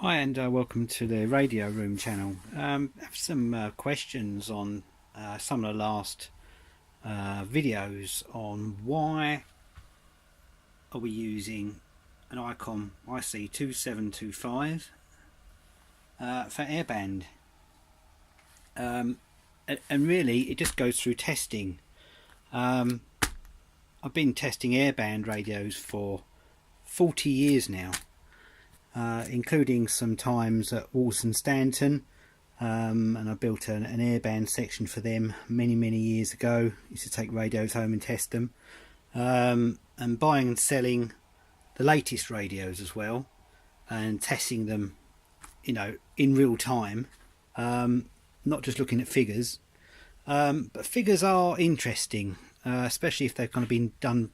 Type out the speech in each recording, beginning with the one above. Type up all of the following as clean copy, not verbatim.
Hi and welcome to the Radio Room channel. I have some questions on some of the last videos on why are we using an icom ic-2725 for airband, and really it just goes through testing. I've been testing airband radios for 40 years now. Including some times at Walsall Stanton, and I built an airband section for them many years ago. Used to take radios home and test them, and buying and selling the latest radios as well, and testing them, in real time, not just looking at figures. But figures are interesting, especially if they've kind of been done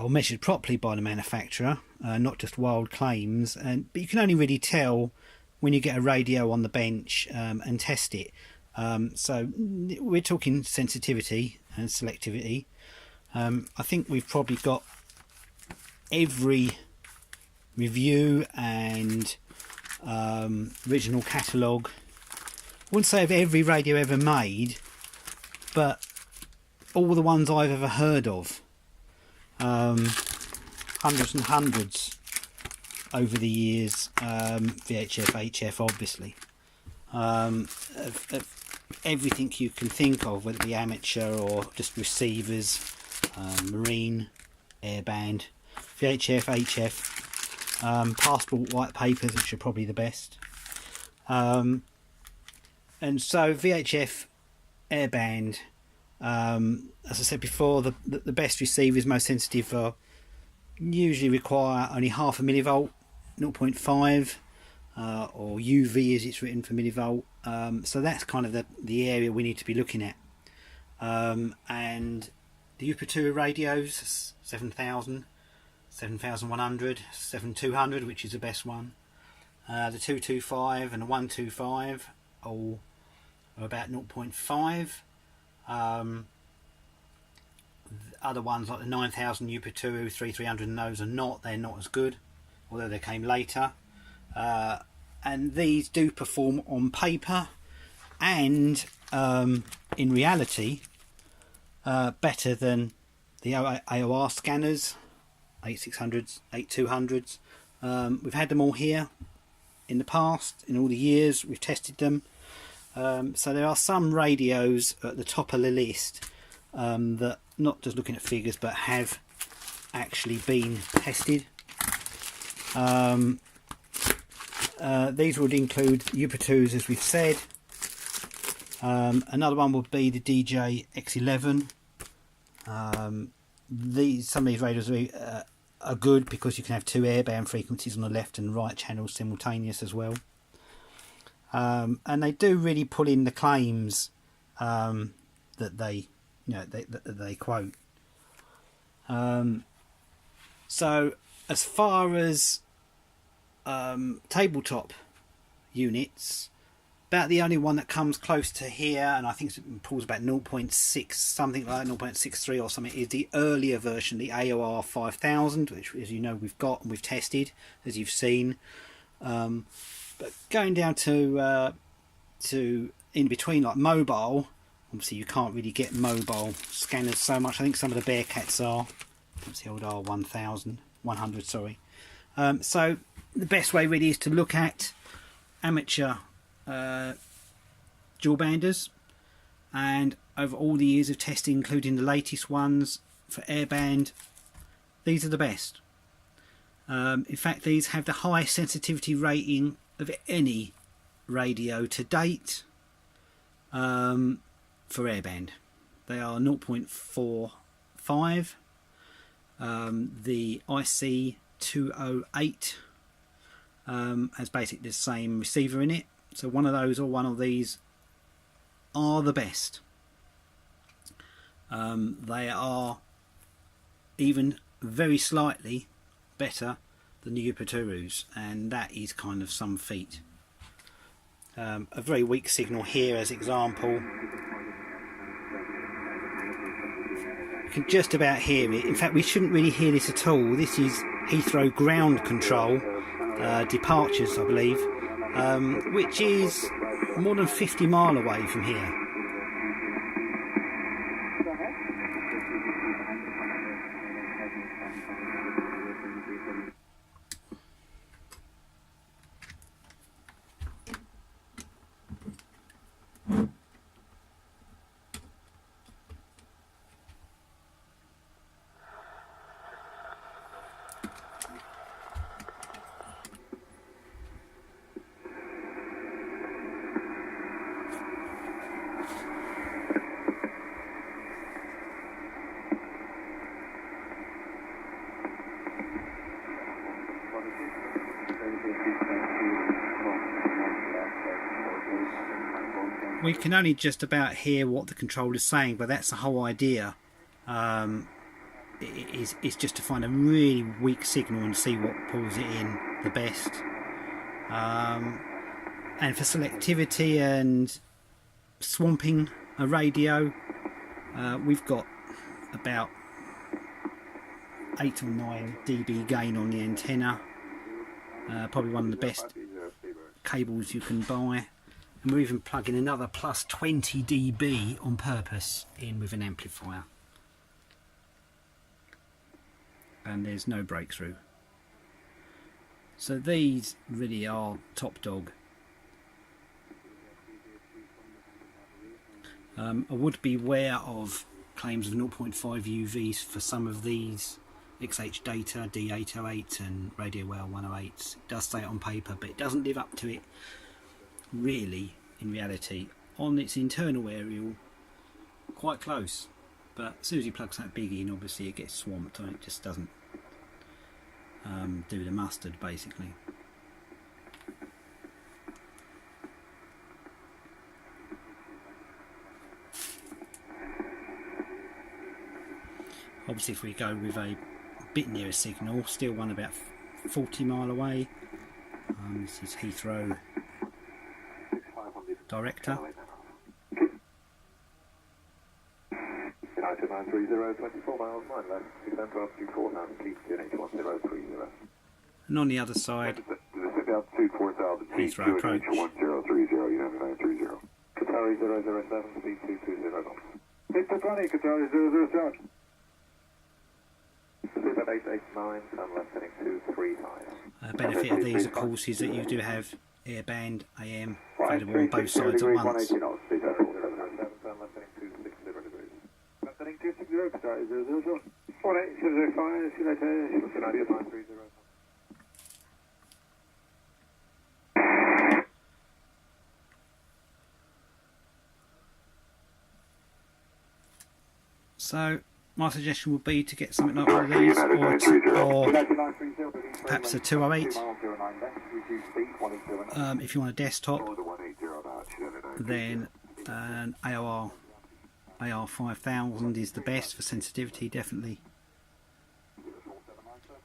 or measured properly by the manufacturer, not just wild claims. But you can only really tell when you get a radio on the bench and test it. So we're talking sensitivity and selectivity. I think we've probably got every review and original catalogue. I wouldn't say of every radio ever made, but all the ones I've ever heard of. Hundreds and hundreds over the years, VHF, HF obviously, of everything you can think of, whether it be amateur or just receivers, marine, airband, VHF, HF, passport white papers, which are probably the best, and so VHF, airband, as I said before, the best receivers, most sensitive, usually require only half a millivolt, 0.5, or UV as it's written for millivolt. So that's kind of the area we need to be looking at. And the Upaturu radios, 7000, 7100, 7200, which is the best one. The 225 and the 125 all are about 0.5. Other ones like the 9000 Upaturu 3300 and those they're not as good, although they came later, and these do perform on paper and in reality better than the AOR scanners, 8600s, 8200s. We've had them all here in the past, in all the years we've tested them. So there are some radios at the top of the list that, not just looking at figures, but have actually been tested. These would include Upaturus, as we've said. Another one would be the DJ X11. Some of these radios are good because you can have two airband frequencies on the left and right channels simultaneous as well. And they do really pull in the claims that they quote. So as far as tabletop units, about the only one that comes close to here, and I think it pulls about 0.6, something like 0.63 or something, is the earlier version, the AOR 5000, which, as you know, we've got and we've tested, as you've seen. But going down to in between, like mobile, obviously you can't really get mobile scanners so much. I think some of the Bearcats are. That's the old R100, sorry. So the best way really is to look at amateur dual banders, and over all the years of testing, including the latest ones for airband, these are the best. In fact, these have the highest sensitivity rating of any radio to date for airband. They are 0.45. The ic-208 has basically the same receiver in it, so one of those or one of these are the best. They are even very slightly better than the Upaturus, and that is kind of some feat. A very weak signal here as example. You can just about hear it. In fact, we shouldn't really hear this at all. This is Heathrow ground control departures, I believe, which is more than 50 miles away from here. We can only just about hear what the controller is saying, but that's the whole idea. Is just to find a really weak signal and see what pulls it in the best. And for selectivity and swamping a radio, we've got about 8 or 9 dB gain on the antenna. Probably one of the best cables you can buy. And we're even plugging another plus 20 dB on purpose in with an amplifier. And there's no breakthrough. So these really are top dog. I would be aware of claims of 0.5 UVs for some of these XH data, D808 and Radio Well 108s. It does say it on paper, but it doesn't live up to it really in reality. On its internal aerial, quite close, but as soon as you plug that biggie in, obviously it gets swamped and it just doesn't do the mustard basically. Obviously if we go with a bit nearer signal, still one about 40 mile away. This is Heathrow Director. 24 miles, 9 left, 6 to altitude 4,000 feet, 81030. And on the other side, Heathrow approach. 1030, United 30. Qatari 007, speed 220 knots. Victor 20, Qatari 007. Super 889, sun left heading 235. Benefit of these, of course, is that you do have airband, AM available on both sides at once. So my suggestion would be to get something like one of these, or perhaps a 208. If you want a desktop, then an AR 5000 is the best for sensitivity, definitely.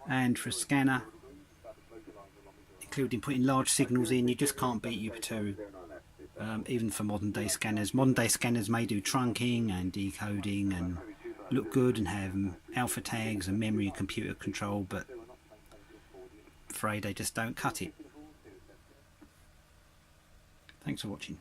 And for a scanner, including putting large signals in, you just can't beat Upatu. Even for modern day scanners. Modern day scanners may do trunking and decoding and look good and have alpha tags and memory and computer control, but I'm afraid they just don't cut it. Thanks for watching.